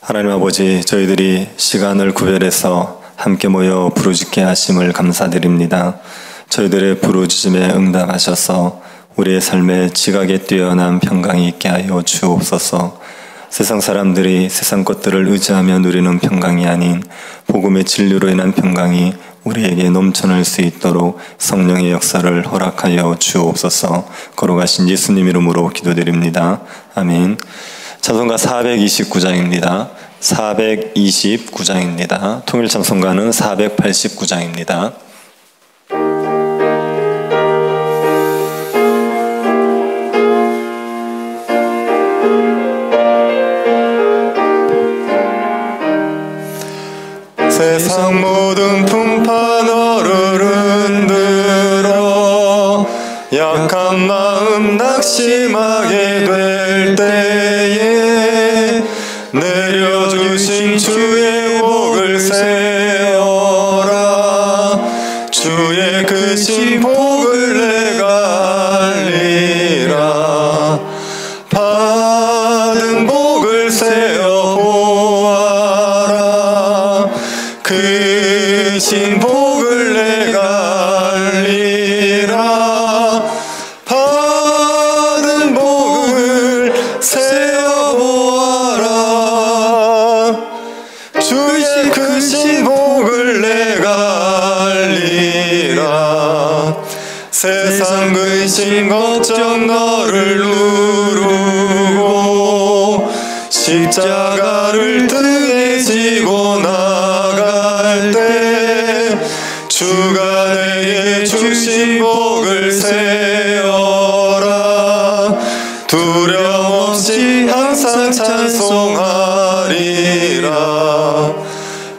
하나님 아버지, 저희들이 시간을 구별해서 함께 모여 부르짖게 하심을 감사드립니다. 저희들의 부르짖음에 응답하셔서 우리의 삶에 지각에 뛰어난 평강이 있게 하여 주옵소서. 세상 사람들이 세상 것들을 의지하며 누리는 평강이 아닌 복음의 진리로 인한 평강이 우리에게 넘쳐날 수 있도록 성령의 역사를 허락하여 주옵소서. 거룩하신 예수님 이름으로 기도드립니다. 아멘. 찬송가 429장입니다. 429장입니다. 통일 찬송가는 489장입니다. 세상 모든 풍파 너를 흔들어 약한 마음 낙심하게 될 때에 내려주신 주의 복을 세어라. 주의 크신 복을 내가 알리라. 받은 복을 세어 보아라. 크신 복을 내가 알리라. 받은 복을 세어 보아라. 주의 크신 복을 내가 알리라. 세상 근심 걱정 너를 누르고 십자가를 등에 지고 나갈 때 주가 내게 주신 복을 세어라. 두려움 없이 항상 찬송하리라.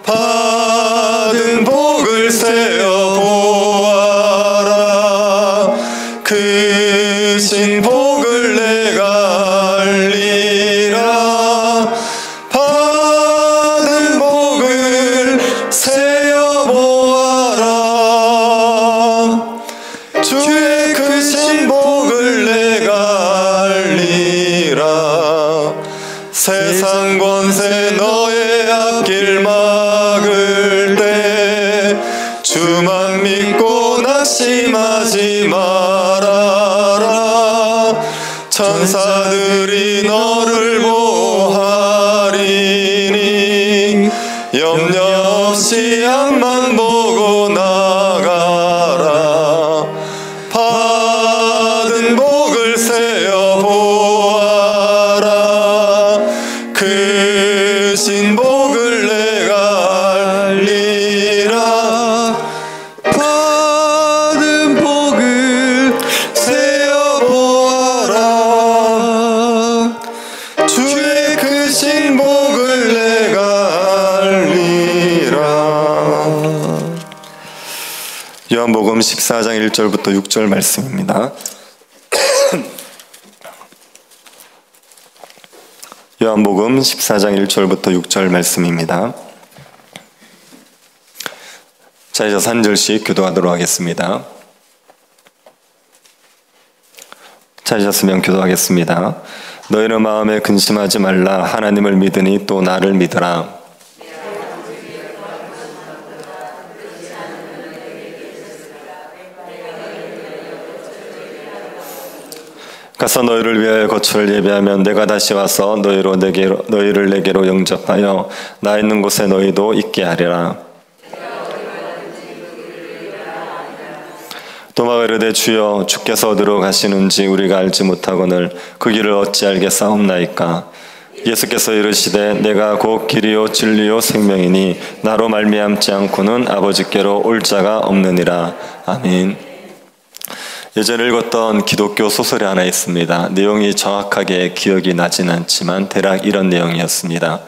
받은 복을 세어 보아라. 크신 복을 내가 알리라. 받은 복을 세어 보아라. 주의 크신 복을 내가 알리라. 세상 권세 너의 앞길 막을 때 주만 믿고 낙심하지 말아라. 천사들이 너를 보호하리니 염려 없이 앞만 보고 나가라. 받은 복을 세어 보아라. 크신 복을 내가 알리라. 받은 복을 세어 보아라. 주의 크신 복을 내가 알리라. 요한복음 14장 1절부터 6절 말씀입니다. 요한복음 14장 1절부터 6절 말씀입니다. 자리에서 한 절씩 교도하도록 하겠습니다. 찾으셨으면 교도하겠습니다. 너희는 마음에 근심하지 말라. 하나님을 믿으니 또 나를 믿으라. 가서 너희를 위하여 거처를 예비하면 내가 다시 와서 너희를 내게로 영접하여 나 있는 곳에 너희도 있게 하리라. 도마가 이르되 주여 주께서 어디로 가시는지 우리가 알지 못하거늘 그 길을 어찌 알겠사옵나이까. 예수께서 이르시되 내가 곧 길이요 진리요 생명이니 나로 말미암지 않고는 아버지께로 올 자가 없느니라. 아멘. 예전에 읽었던 기독교 소설이 하나 있습니다. 내용이 정확하게 기억이 나진 않지만 대략 이런 내용이었습니다.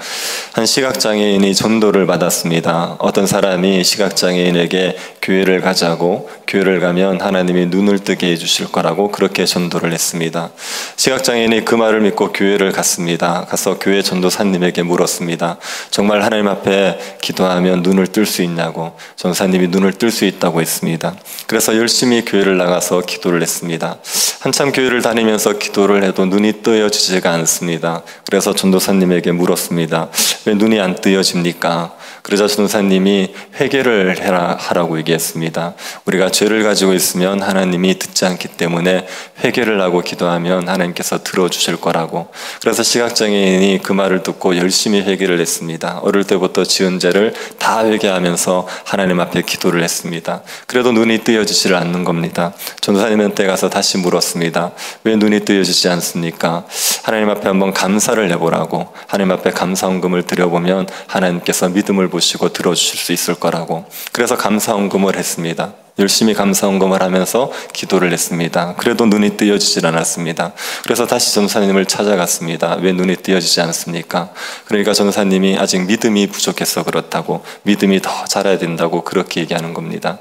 한 시각장애인이 전도를 받았습니다. 어떤 사람이 시각장애인에게 교회를 가자고, 교회를 가면 하나님이 눈을 뜨게 해주실 거라고 그렇게 전도를 했습니다. 시각장애인이 그 말을 믿고 교회를 갔습니다. 가서 교회 전도사님에게 물었습니다. 정말 하나님 앞에 기도하면 눈을 뜰 수 있냐고. 전도사님이 눈을 뜰 수 있다고 했습니다. 그래서 열심히 교회를 나가서 기도를 했습니다. 한참 교회를 다니면서 기도를 해도 눈이 뜨여지지가 않습니다. 그래서 전도사님에게 물었습니다. 왜 눈이 안 뜨여집니까? 그러자 전도사님이 회개를 하라고 얘기했습니다. 우리가 죄를 가지고 있으면 하나님이 듣지 않기 때문에 회개를 하고 기도하면 하나님께서 들어주실 거라고. 그래서 시각장애인이 그 말을 듣고 열심히 회개를 했습니다. 어릴 때부터 지은 죄를 다 회개하면서 하나님 앞에 기도를 했습니다. 그래도 눈이 뜨여지질 않는 겁니다. 전도사님한테 가서 다시 물었습니다. 왜 눈이 뜨여지지 않습니까? 하나님 앞에 한번 감사를 해보라고. 하나님 앞에 감사헌금을 드려보면 하나님께서 믿음을 보시고 들어주실 수 있을 거라고. 그래서 감사헌금을 했습니다. 열심히 감사헌금을 하면서 기도를 했습니다. 그래도 눈이 뜨여지질 않았습니다. 그래서 다시 전도사님을 찾아갔습니다. 왜 눈이 뜨여지지 않습니까? 그러니까 전도사님이 아직 믿음이 부족해서 그렇다고, 믿음이 더 자라야 된다고 그렇게 얘기하는 겁니다.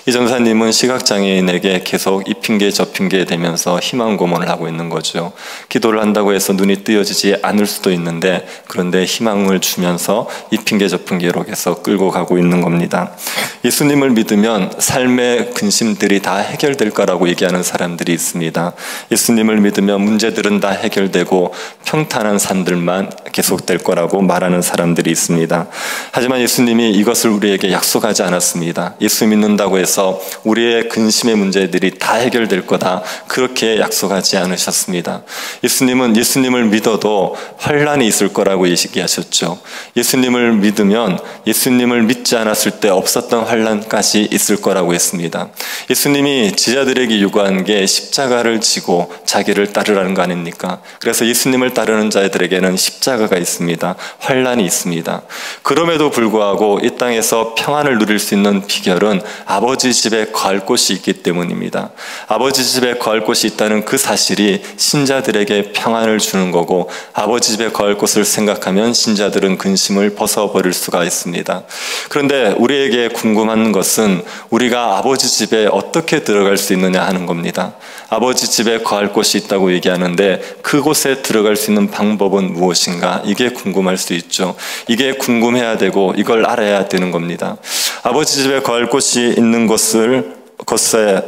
이 전도사님은 시각장애인에게 계속 이 핑계 저 핑계 대면서 희망 고문을 하고 있는 거죠. 기도를 한다고 해서 눈이 뜨여지지 않을 수도 있는데, 그런데 희망을 주면서 이 핑계 저 핑계로 계속 끌고 가고 있는 겁니다. 예수님을 믿으면 삶의 근심들이 다 해결될 거라고 얘기하는 사람들이 있습니다. 예수님을 믿으면 문제들은 다 해결되고 평탄한 삶들만 계속될 거라고 말하는 사람들이 있습니다. 하지만 예수님이 이것을 우리에게 약속하지 않았습니다. 예수 믿는다고 해서 우리의 근심의 문제들이 다 해결될 거다, 그렇게 약속하지 않으셨습니다. 예수님은 예수님을 믿어도 환난이 있을 거라고 얘기하셨죠. 예수님을 믿으면 예수님을 믿지 않았을 때 없었던 환난까지 있을 거라고 했습니다. 예수님이 제자들에게 요구한 게 십자가를 지고 자기를 따르라는 거 아닙니까? 그래서 예수님을 따르는 자들에게는 십자가가 있습니다. 환난이 있습니다. 그럼에도 불구하고 이 땅에서 평안을 누릴 수 있는 비결은 아버지 집에 거할 곳이 있기 때문입니다. 아버지 집에 거할 곳이 있다는 그 사실이 신자들에게 평안을 주는 거고, 아버지 집에 거할 곳을 생각하면 신자들은 근심을 벗어버릴 수가 있습니다. 그런데 우리에게 궁금한 것은 우리가 아버지 집에 어떻게 들어갈 수 있느냐 하는 겁니다. 아버지 집에 거할 곳이 있다고 얘기하는데 그곳에 들어갈 수 있는 방법은 무엇인가? 이게 궁금할 수 있죠. 이게 궁금해야 되고 이걸 알아야 되는 겁니다. 아버지 집에 거할 곳이 있는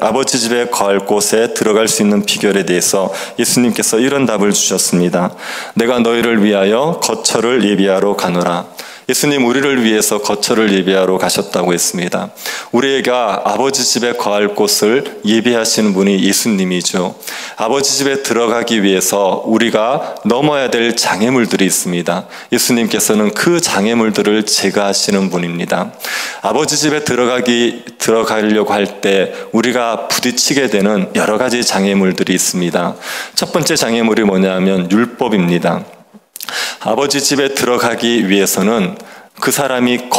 아버지 집에 거할 곳에 들어갈 수 있는 비결에 대해서 예수님께서 이런 답을 주셨습니다. 내가 너희를 위하여 거처를 예비하러 가노라. 예수님 우리를 위해서 거처를 예비하러 가셨다고 했습니다. 우리가 아버지 집에 거할 곳을 예비하시는 분이 예수님이죠. 아버지 집에 들어가기 위해서 우리가 넘어야 될 장애물들이 있습니다. 예수님께서는 그 장애물들을 제거하시는 분입니다. 아버지 집에 들어가려고 할 때 우리가 부딪히게 되는 여러 가지 장애물들이 있습니다. 첫 번째 장애물이 뭐냐면 율법입니다. 아버지 집에 들어가기 위해서는 그 사람이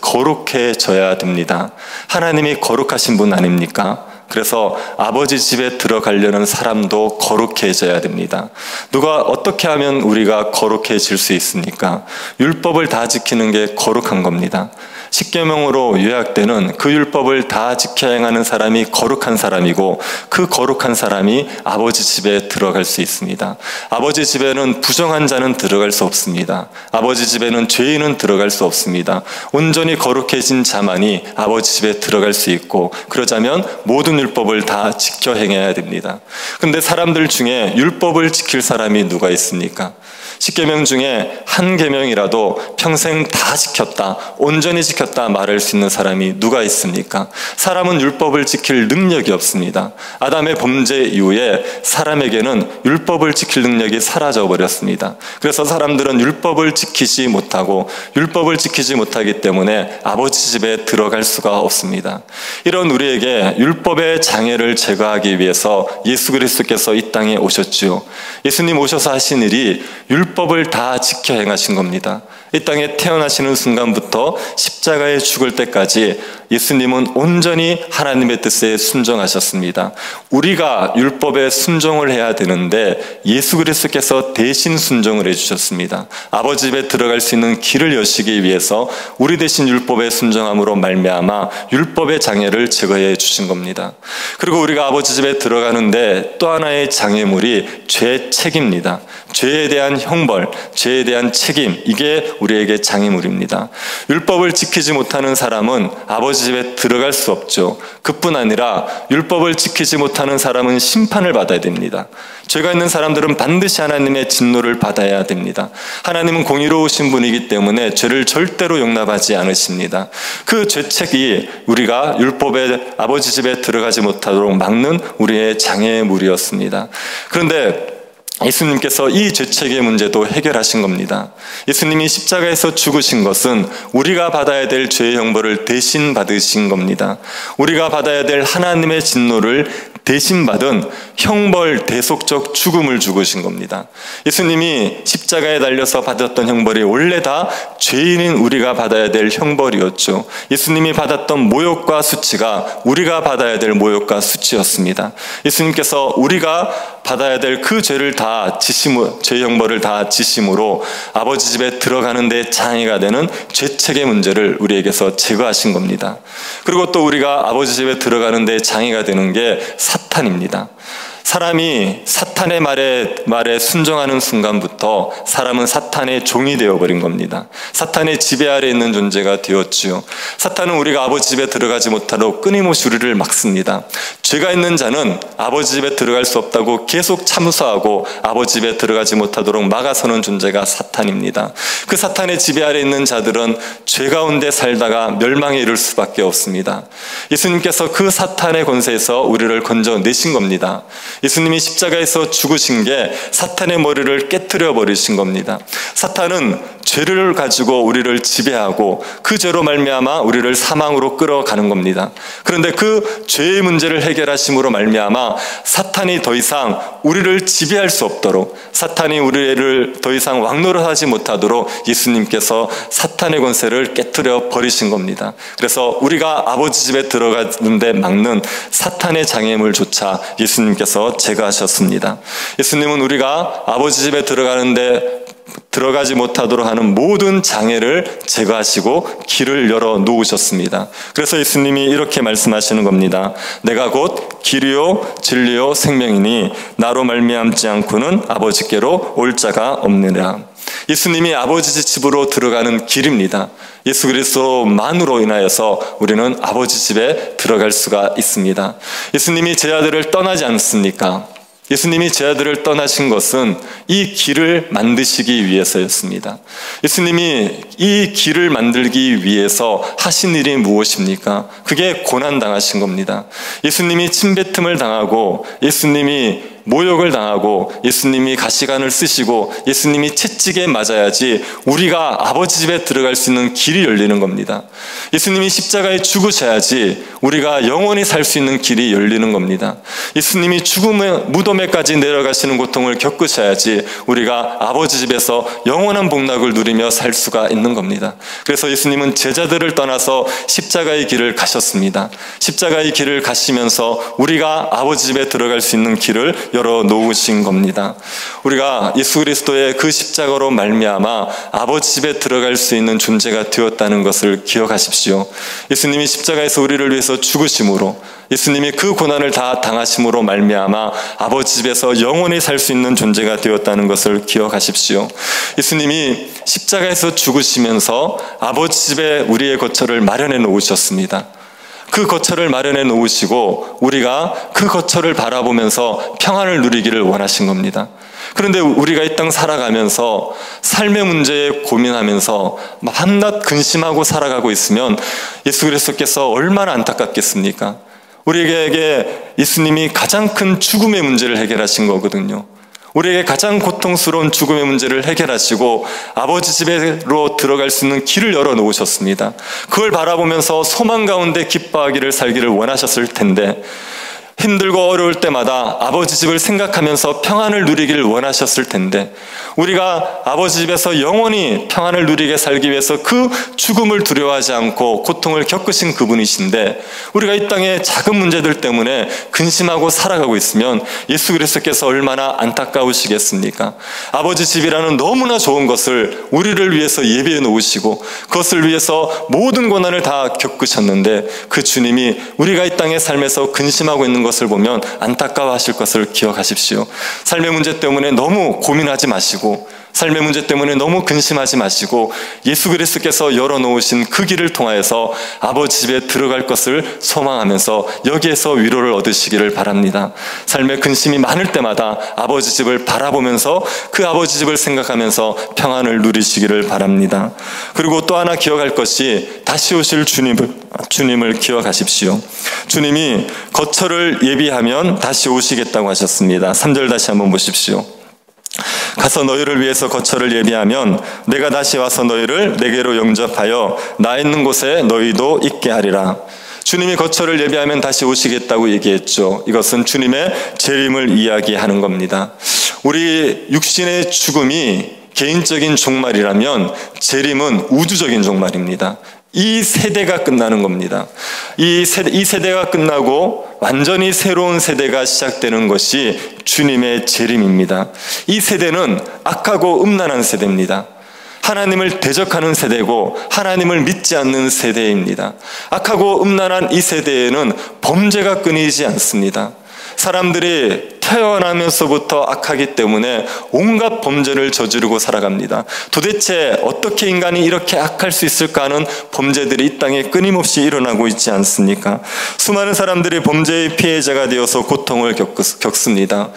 거룩해져야 됩니다. 하나님이 거룩하신 분 아닙니까? 그래서 아버지 집에 들어가려는 사람도 거룩해져야 됩니다. 누가 어떻게 하면 우리가 거룩해질 수 있습니까? 율법을 다 지키는 게 거룩한 겁니다. 십계명으로 요약되는 그 율법을 다 지켜 행하는 사람이 거룩한 사람이고, 그 거룩한 사람이 아버지 집에 들어갈 수 있습니다. 아버지 집에는 부정한 자는 들어갈 수 없습니다. 아버지 집에는 죄인은 들어갈 수 없습니다. 온전히 거룩해진 자만이 아버지 집에 들어갈 수 있고, 그러자면 모든 율법을 다 지켜 행해야 됩니다. 근데 사람들 중에 율법을 지킬 사람이 누가 있습니까? 10계명 중에 한 계명이라도 평생 다 지켰다, 온전히 지켰다 말할 수 있는 사람이 누가 있습니까? 사람은 율법을 지킬 능력이 없습니다. 아담의 범죄 이후에 사람에게는 율법을 지킬 능력이 사라져 버렸습니다. 그래서 사람들은 율법을 지키지 못하고, 율법을 지키지 못하기 때문에 아버지 집에 들어갈 수가 없습니다. 이런 우리에게 율법의 장애를 제거하기 위해서 예수 그리스도께서 이 땅에 오셨지요. 예수님 오셔서 하신 일이 율법을 다 지켜 행하신 겁니다. 이 땅에 태어나시는 순간부터 십자가에 죽을 때까지 예수님은 온전히 하나님의 뜻에 순종하셨습니다. 우리가 율법에 순종을 해야 되는데 예수 그리스도께서 대신 순종을 해주셨습니다. 아버지 집에 들어갈 수 있는 길을 여시기 위해서 우리 대신 율법에 순종함으로 말미암아 율법의 장애를 제거해 주신 겁니다. 그리고 우리가 아버지 집에 들어가는데 또 하나의 장애물이 죄책입니다. 죄에 대한 형벌, 죄에 대한 책임, 이게 우리에게 장애물입니다. 율법을 지키지 못하는 사람은 아버지 집에 들어갈 수 없죠. 그뿐 아니라 율법을 지키지 못하는 사람은 심판을 받아야 됩니다. 죄가 있는 사람들은 반드시 하나님의 진노를 받아야 됩니다. 하나님은 공의로우신 분이기 때문에 죄를 절대로 용납하지 않으십니다. 그 죄책이 우리가 율법의 아버지 집에 들어가지 못하도록 막는 우리의 장애물이었습니다. 그런데 예수님께서 이 죄책의 문제도 해결하신 겁니다. 예수님이 십자가에서 죽으신 것은 우리가 받아야 될 죄의 형벌을 대신 받으신 겁니다. 우리가 받아야 될 하나님의 진노를 대신 받은 형벌 대속적 죽음을 죽으신 겁니다. 예수님이 십자가에 달려서 받았던 형벌이 원래 다 죄인인 우리가 받아야 될 형벌이었죠. 예수님이 받았던 모욕과 수치가 우리가 받아야 될 모욕과 수치였습니다. 예수님께서 우리가 받아야 될 그 죄를 다 지심으로, 죄 형벌을 다 지심으로 아버지 집에 들어가는 데 장애가 되는 죄책의 문제를 우리에게서 제거하신 겁니다. 그리고 또 우리가 아버지 집에 들어가는 데 장애가 되는 게 사탄입니다. 사람이 사탄의 말에 순종하는 순간부터 사람은 사탄의 종이 되어버린 겁니다. 사탄의 지배 아래 있는 존재가 되었지요. 사탄은 우리가 아버지 집에 들어가지 못하도록 끊임없이 우리를 막습니다. 죄가 있는 자는 아버지 집에 들어갈 수 없다고 계속 참소하고 아버지 집에 들어가지 못하도록 막아서는 존재가 사탄입니다. 그 사탄의 지배 아래 있는 자들은 죄 가운데 살다가 멸망에 이를 수밖에 없습니다. 예수님께서 그 사탄의 권세에서 우리를 건져내신 겁니다. 예수님이 십자가에서 죽으신 게 사탄의 머리를 깨트려 버리신 겁니다. 사탄은 죄를 가지고 우리를 지배하고 그 죄로 말미암아 우리를 사망으로 끌어가는 겁니다. 그런데 그 죄의 문제를 해결하심으로 말미암아 사탄이 더 이상 우리를 지배할 수 없도록, 사탄이 우리를 더 이상 왕노릇하지 못하도록 예수님께서 사탄의 권세를 깨트려 버리신 겁니다. 그래서 우리가 아버지 집에 들어가는데 막는 사탄의 장애물조차 예수님께서 제거하셨습니다. 예수님은 우리가 아버지 집에 들어가지 못하도록 하는 모든 장애를 제거하시고 길을 열어 놓으셨습니다. 그래서 예수님이 이렇게 말씀하시는 겁니다. 내가 곧 길이요 진리요 생명이니 나로 말미암지 않고는 아버지께로 올 자가 없느니라. 예수님이 아버지 집으로 들어가는 길입니다. 예수 그리스도만으로 인하여서 우리는 아버지 집에 들어갈 수가 있습니다. 예수님이 제 아들을 떠나지 않습니까? 예수님이 제 아들을 떠나신 것은 이 길을 만드시기 위해서였습니다. 예수님이 이 길을 만들기 위해서 하신 일이 무엇입니까? 그게 고난당하신 겁니다. 예수님이 침뱉음을 당하고, 예수님이 모욕을 당하고, 예수님이 가시관을 쓰시고, 예수님이 채찍에 맞아야지 우리가 아버지 집에 들어갈 수 있는 길이 열리는 겁니다. 예수님이 십자가에 죽으셔야지 우리가 영원히 살 수 있는 길이 열리는 겁니다. 예수님이 죽음의 무덤에까지 내려가시는 고통을 겪으셔야지 우리가 아버지 집에서 영원한 복락을 누리며 살 수가 있는 겁니다. 그래서 예수님은 제자들을 떠나서 십자가의 길을 가셨습니다. 십자가의 길을 가시면서 우리가 아버지 집에 들어갈 수 있는 길을 열어 놓으신 겁니다. 우리가 예수 그리스도의 그 십자가로 말미암아 아버지 집에 들어갈 수 있는 존재가 되었다는 것을 기억하십시오. 예수님이 십자가에서 우리를 위해서 죽으심으로, 예수님이 그 고난을 다 당하심으로 말미암아 아버지 집에서 영원히 살 수 있는 존재가 되었다는 것을 기억하십시오. 예수님이 십자가에서 죽으시면서 아버지 집에 우리의 거처를 마련해 놓으셨습니다. 그 거처를 마련해 놓으시고 우리가 그 거처를 바라보면서 평안을 누리기를 원하신 겁니다. 그런데 우리가 이 땅 살아가면서 삶의 문제에 고민하면서 밤낮 근심하고 살아가고 있으면 예수 그리스도께서 얼마나 안타깝겠습니까? 우리에게 예수님이 가장 큰 죽음의 문제를 해결하신 거거든요. 우리에게 가장 고통스러운 죽음의 문제를 해결하시고 아버지 집으로 들어갈 수 있는 길을 열어놓으셨습니다. 그걸 바라보면서 소망 가운데 기뻐하기를 살기를 원하셨을 텐데 힘들고 어려울 때마다 아버지 집을 생각하면서 평안을 누리길 원하셨을 텐데, 우리가 아버지 집에서 영원히 평안을 누리게 살기 위해서 그 죽음을 두려워하지 않고 고통을 겪으신 그분이신데, 우리가 이 땅의 작은 문제들 때문에 근심하고 살아가고 있으면 예수 그리스도께서 얼마나 안타까우시겠습니까? 아버지 집이라는 너무나 좋은 것을 우리를 위해서 예비해 놓으시고 그것을 위해서 모든 고난을 다 겪으셨는데, 그 주님이 우리가 이 땅의 삶에서 근심하고 있는 것을 보면 안타까워하실 것을 기억하십시오. 삶의 문제 때문에 너무 고민하지 마시고, 삶의 문제 때문에 너무 근심하지 마시고, 예수 그리스도께서 열어놓으신 그 길을 통하여서 아버지 집에 들어갈 것을 소망하면서 여기에서 위로를 얻으시기를 바랍니다. 삶의 근심이 많을 때마다 아버지 집을 바라보면서 그 아버지 집을 생각하면서 평안을 누리시기를 바랍니다. 그리고 또 하나 기억할 것이, 다시 오실 주님을 기억하십시오. 주님이 거처를 예비하면 다시 오시겠다고 하셨습니다. 3절 다시 한번 보십시오. 가서 너희를 위해서 거처를 예비하면 내가 다시 와서 너희를 내게로 영접하여 나 있는 곳에 너희도 있게 하리라. 주님이 거처를 예비하면 다시 오시겠다고 얘기했죠. 이것은 주님의 재림을 이야기하는 겁니다. 우리 육신의 죽음이 개인적인 종말이라면 재림은 우주적인 종말입니다. 이 세대가 끝나는 겁니다. 이 세대가 끝나고 완전히 새로운 세대가 시작되는 것이 주님의 재림입니다. 이 세대는 악하고 음란한 세대입니다. 하나님을 대적하는 세대고 하나님을 믿지 않는 세대입니다. 악하고 음란한 이 세대에는 범죄가 끊이지 않습니다. 사람들이 태어나면서부터 악하기 때문에 온갖 범죄를 저지르고 살아갑니다. 도대체 어떻게 인간이 이렇게 악할 수 있을까 하는 범죄들이 이 땅에 끊임없이 일어나고 있지 않습니까? 수많은 사람들이 범죄의 피해자가 되어서 고통을 겪습니다.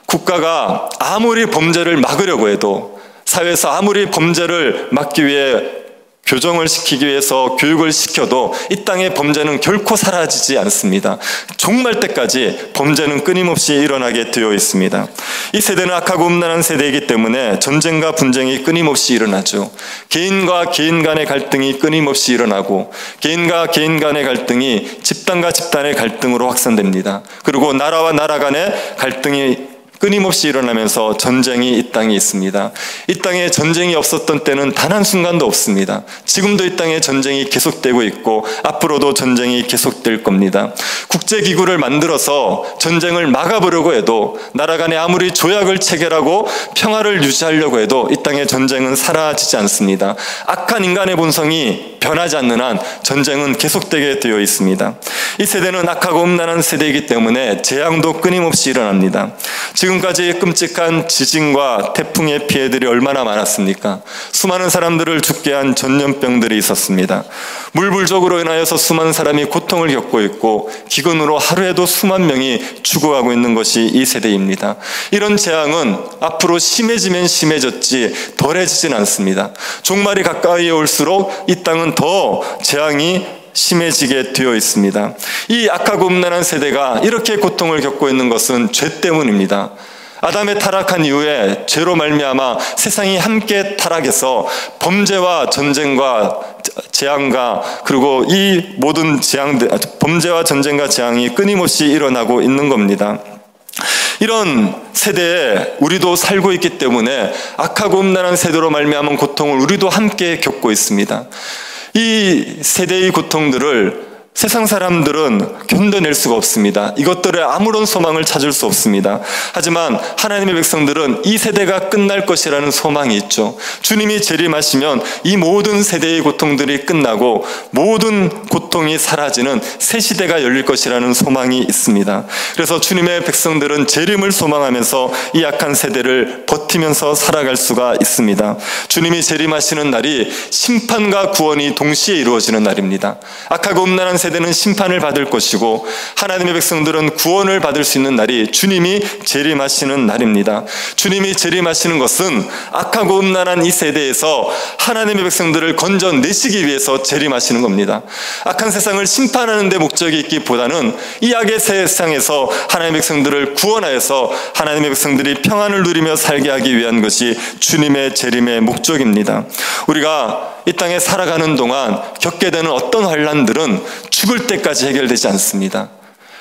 국가가 아무리 범죄를 막으려고 해도, 사회에서 아무리 범죄를 막기 위해 교정을 시키기 위해서 교육을 시켜도 이 땅의 범죄는 결코 사라지지 않습니다. 종말 때까지 범죄는 끊임없이 일어나게 되어 있습니다. 이 세대는 악하고 음란한 세대이기 때문에 전쟁과 분쟁이 끊임없이 일어나죠. 개인과 개인 간의 갈등이 끊임없이 일어나고, 개인과 개인 간의 갈등이 집단과 집단의 갈등으로 확산됩니다. 그리고 나라와 나라 간의 갈등이 끊임없이 일어나면서 전쟁이 이 땅에 있습니다. 이 땅에 전쟁이 없었던 때는 단 한순간도 없습니다. 지금도 이 땅에 전쟁이 계속되고 있고 앞으로도 전쟁이 계속될 겁니다. 국제기구를 만들어서 전쟁을 막아보려고 해도, 나라 간에 아무리 조약을 체결하고 평화를 유지하려고 해도 이 땅의 전쟁은 사라지지 않습니다. 악한 인간의 본성이 변하지 않는 한 전쟁은 계속되게 되어 있습니다. 이 세대는 악하고 음란한 세대이기 때문에 재앙도 끊임없이 일어납니다. 지금까지 끔찍한 지진과 태풍의 피해들이 얼마나 많았습니까? 수많은 사람들을 죽게 한 전염병들이 있었습니다. 물불족으로 인하여서 수많은 사람이 고통을 겪고 있고 기근으로 하루에도 수만 명이 죽어가고 있는 것이 이 세대입니다. 이런 재앙은 앞으로 심해지면 심해졌지 덜해지진 않습니다. 종말이 가까이 올수록 이 땅은 더 재앙이 심해지게 되어 있습니다. 이 악하고 음란한 세대가 이렇게 고통을 겪고 있는 것은 죄 때문입니다. 아담의 타락한 이후에 죄로 말미암아 세상이 함께 타락해서 범죄와 전쟁과 재앙과, 그리고 이 모든 재앙들, 범죄와 전쟁과 재앙이 끊임없이 일어나고 있는 겁니다. 이런 세대에 우리도 살고 있기 때문에 악하고 음란한 세대로 말미암은 고통을 우리도 함께 겪고 있습니다. 이 세대의 고통들을 세상 사람들은 견뎌낼 수가 없습니다. 이것들에 아무런 소망을 찾을 수 없습니다. 하지만 하나님의 백성들은 이 세대가 끝날 것이라는 소망이 있죠. 주님이 재림하시면 이 모든 세대의 고통들이 끝나고 모든 고통이 사라지는 새 시대가 열릴 것이라는 소망이 있습니다. 그래서 주님의 백성들은 재림을 소망하면서 이 악한 세대를 버티면서 살아갈 수가 있습니다. 주님이 재림하시는 날이 심판과 구원이 동시에 이루어지는 날입니다. 악하고 음란한 세대는 심판을 받을 것이고 하나님의 백성들은 구원을 받을 수 있는 날이 주님이 재림하시는 날입니다. 주님이 재림하시는 것은 악하고 음란한 이 세대에서 하나님의 백성들을 건져내시기 위해서 재림하시는 겁니다. 악한 세상을 심판하는 데 목적이 있기보다는 이 악의 세상에서 하나님의 백성들을 구원하여서 하나님의 백성들이 평안을 누리며 살게 하기 위한 것이 주님의 재림의 목적입니다. 우리가 이 땅에 살아가는 동안 겪게 되는 어떤 환난들은 죽을 때까지 해결되지 않습니다.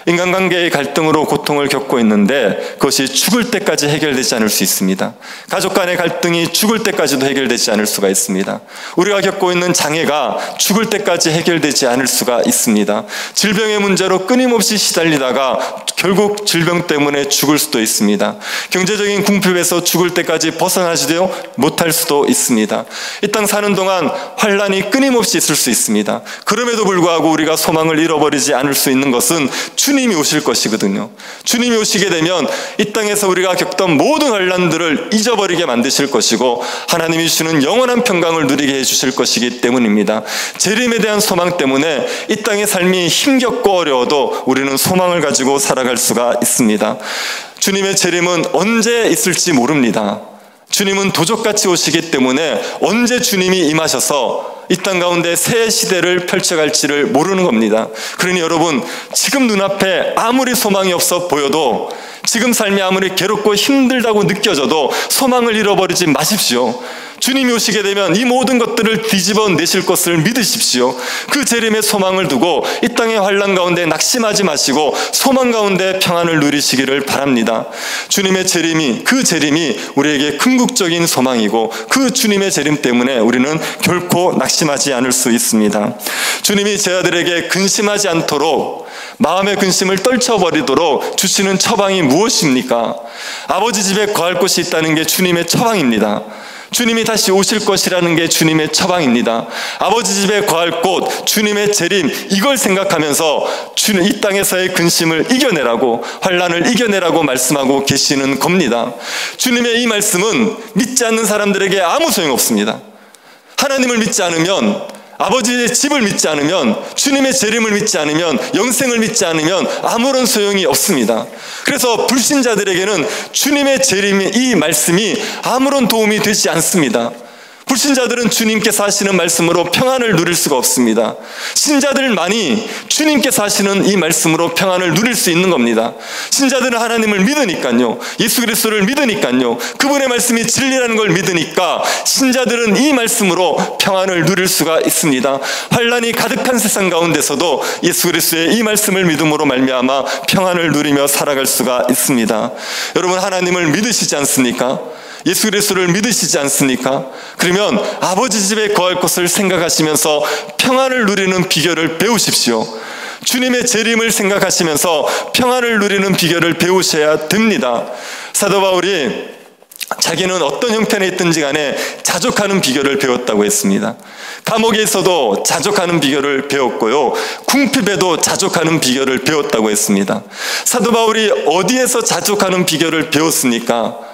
인간관계의 갈등으로 고통을 겪고 있는데 그것이 죽을 때까지 해결되지 않을 수 있습니다. 가족 간의 갈등이 죽을 때까지도 해결되지 않을 수가 있습니다. 우리가 겪고 있는 장애가 죽을 때까지 해결되지 않을 수가 있습니다. 질병의 문제로 끊임없이 시달리다가 결국 질병 때문에 죽을 수도 있습니다. 경제적인 궁핍에서 죽을 때까지 벗어나지도 못할 수도 있습니다. 이 땅 사는 동안 환란이 끊임없이 있을 수 있습니다. 그럼에도 불구하고 우리가 소망을 잃어버리지 않을 수 있는 것은 주님이 오실 것이거든요. 주님이 오시게 되면 이 땅에서 우리가 겪던 모든 환란들을 잊어버리게 만드실 것이고 하나님이 주시는 영원한 평강을 누리게 해주실 것이기 때문입니다. 재림에 대한 소망 때문에 이 땅의 삶이 힘겹고 어려워도 우리는 소망을 가지고 살아갈 수가 있습니다. 주님의 재림은 언제 있을지 모릅니다. 주님은 도적같이 오시기 때문에 언제 주님이 임하셔서 이 땅 가운데 새 시대를 펼쳐갈지를 모르는 겁니다. 그러니 여러분, 지금 눈앞에 아무리 소망이 없어 보여도, 지금 삶이 아무리 괴롭고 힘들다고 느껴져도 소망을 잃어버리지 마십시오. 주님이 오시게 되면 이 모든 것들을 뒤집어 내실 것을 믿으십시오. 그 재림의 소망을 두고 이 땅의 환난 가운데 낙심하지 마시고 소망 가운데 평안을 누리시기를 바랍니다. 주님의 재림이, 그 재림이 우리에게 궁극적인 소망이고 그 주님의 재림 때문에 우리는 결코 낙심하지 않을 수 있습니다. 주님이 제 아들에게 근심하지 않도록, 마음의 근심을 떨쳐버리도록 주시는 처방이 무엇입니까? 아버지 집에 거할 곳이 있다는 게 주님의 처방입니다. 주님이 다시 오실 것이라는 게 주님의 처방입니다. 아버지 집에 거할 곳, 주님의 재림, 이걸 생각하면서 주님 이 땅에서의 근심을 이겨내라고, 환난을 이겨내라고 말씀하고 계시는 겁니다. 주님의 이 말씀은 믿지 않는 사람들에게 아무 소용없습니다. 하나님을 믿지 않으면, 아버지의 집을 믿지 않으면, 주님의 재림을 믿지 않으면, 영생을 믿지 않으면 아무런 소용이 없습니다. 그래서 불신자들에게는 주님의 재림의 이 말씀이 아무런 도움이 되지 않습니다. 불신자들은 주님께서 하시는 말씀으로 평안을 누릴 수가 없습니다. 신자들만이 주님께서 하시는 이 말씀으로 평안을 누릴 수 있는 겁니다. 신자들은 하나님을 믿으니까요, 예수 그리스도를 믿으니까요, 그분의 말씀이 진리라는 걸 믿으니까 신자들은 이 말씀으로 평안을 누릴 수가 있습니다. 환난이 가득한 세상 가운데서도 예수 그리스도의 이 말씀을 믿음으로 말미암아 평안을 누리며 살아갈 수가 있습니다. 여러분, 하나님을 믿으시지 않습니까? 예수 그리스도를 믿으시지 않습니까? 그러면 아버지 집에 거할 것을 생각하시면서 평안을 누리는 비결을 배우십시오. 주님의 재림을 생각하시면서 평안을 누리는 비결을 배우셔야 됩니다. 사도 바울이 자기는 어떤 형편에 있든지 간에 자족하는 비결을 배웠다고 했습니다. 감옥에 있어도 자족하는 비결을 배웠고요, 궁핍에도 자족하는 비결을 배웠다고 했습니다. 사도 바울이 어디에서 자족하는 비결을 배웠습니까?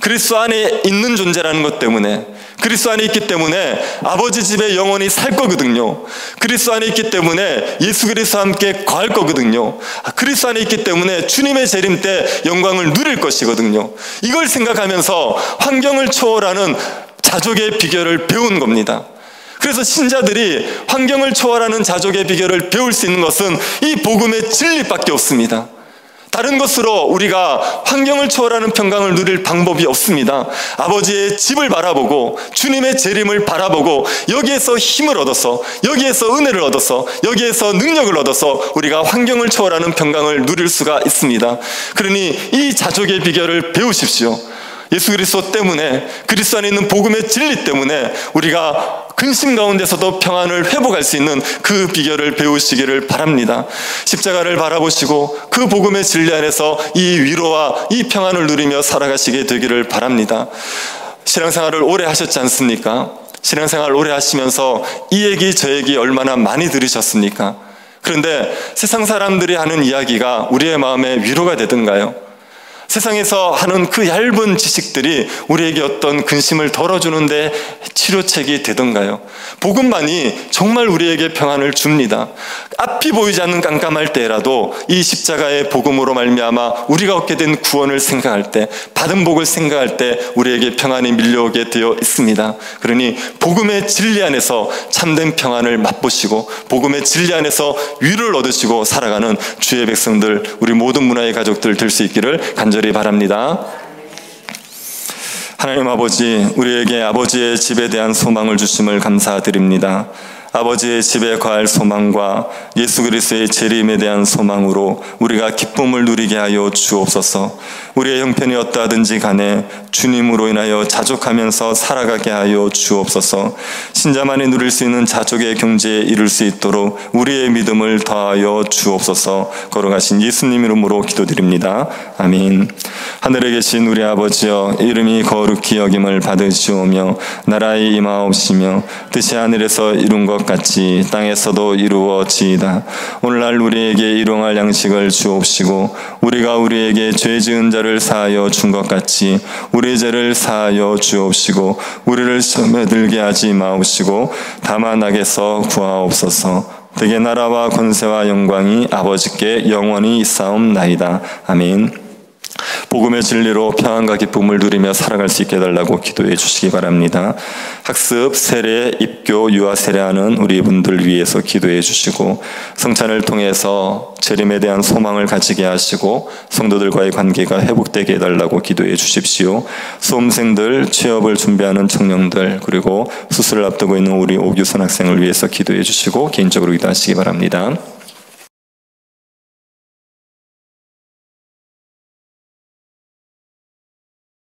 그리스도 안에 있는 존재라는 것 때문에, 그리스도 안에 있기 때문에 아버지 집에 영원히 살 거거든요. 그리스도 안에 있기 때문에 예수 그리스도와 함께 거할 거거든요. 그리스도 안에 있기 때문에 주님의 재림 때 영광을 누릴 것이거든요. 이걸 생각하면서 환경을 초월하는 자족의 비결을 배운 겁니다. 그래서 신자들이 환경을 초월하는 자족의 비결을 배울 수 있는 것은 이 복음의 진리밖에 없습니다. 다른 것으로 우리가 환경을 초월하는 평강을 누릴 방법이 없습니다. 아버지의 집을 바라보고 주님의 재림을 바라보고 여기에서 힘을 얻어서, 여기에서 은혜를 얻어서, 여기에서 능력을 얻어서 우리가 환경을 초월하는 평강을 누릴 수가 있습니다. 그러니 이 자족의 비결을 배우십시오. 예수 그리스도 때문에, 그리스도 안에 있는 복음의 진리 때문에 우리가 근심 가운데서도 평안을 회복할 수 있는 그 비결을 배우시기를 바랍니다. 십자가를 바라보시고 그 복음의 진리 안에서 이 위로와 이 평안을 누리며 살아가시게 되기를 바랍니다. 신앙생활을 오래 하셨지 않습니까? 신앙생활을 오래 하시면서 이 얘기 저 얘기 얼마나 많이 들으셨습니까? 그런데 세상 사람들이 하는 이야기가 우리의 마음에 위로가 되던가요? 세상에서 하는 그 얇은 지식들이 우리에게 어떤 근심을 덜어주는데 치료책이 되던가요? 복음만이 정말 우리에게 평안을 줍니다. 앞이 보이지 않는 깜깜할 때라도 이 십자가의 복음으로 말미암아 우리가 얻게 된 구원을 생각할 때, 받은 복을 생각할 때 우리에게 평안이 밀려오게 되어 있습니다. 그러니 복음의 진리 안에서 참된 평안을 맛보시고 복음의 진리 안에서 위로를 얻으시고 살아가는 주의 백성들, 우리 모든 문화의 가족들 될 수 있기를 간절히 바랍니다. 하나님 아버지, 우리에게 아버지의 집에 대한 소망을 주심을 감사드립니다. 아버지의 집에 거할 소망과 예수 그리스도의 재림에 대한 소망으로 우리가 기쁨을 누리게 하여 주옵소서. 우리의 형편이 어떠하든지 간에 주님으로 인하여 자족하면서 살아가게 하여 주옵소서. 신자만이 누릴 수 있는 자족의 경지에 이룰 수 있도록 우리의 믿음을 더하여 주옵소서. 걸어가신 예수님 이름으로 기도드립니다. 아멘. 하늘에 계신 우리 아버지여, 이름이 거룩히 여김을 받으시오며 나라의 임하옵시며 뜻이 하늘에서 이룬 것 같이 땅에서도 이루어지이다. 오늘날 우리에게 일용할 양식을 주옵시고 우리가 우리에게 죄 지은 자를 사하여 준 것 같이 우리 죄를 사하여 주옵시고 우리를 시험에 들게 하지 마옵시고 다만 악에서 구하옵소서. 대개 나라와 권세와 영광이 아버지께 영원히 있사옵나이다. 아멘. 복음의 진리로 평안과 기쁨을 누리며 살아갈 수 있게 해달라고 기도해 주시기 바랍니다. 학습, 세례, 입교, 유아 세례하는 우리 분들 위해서 기도해 주시고 성찬을 통해서 재림에 대한 소망을 가지게 하시고 성도들과의 관계가 회복되게 해달라고 기도해 주십시오. 수험생들, 취업을 준비하는 청년들, 그리고 수술을 앞두고 있는 우리 오규선 학생을 위해서 기도해 주시고 개인적으로 기도하시기 바랍니다.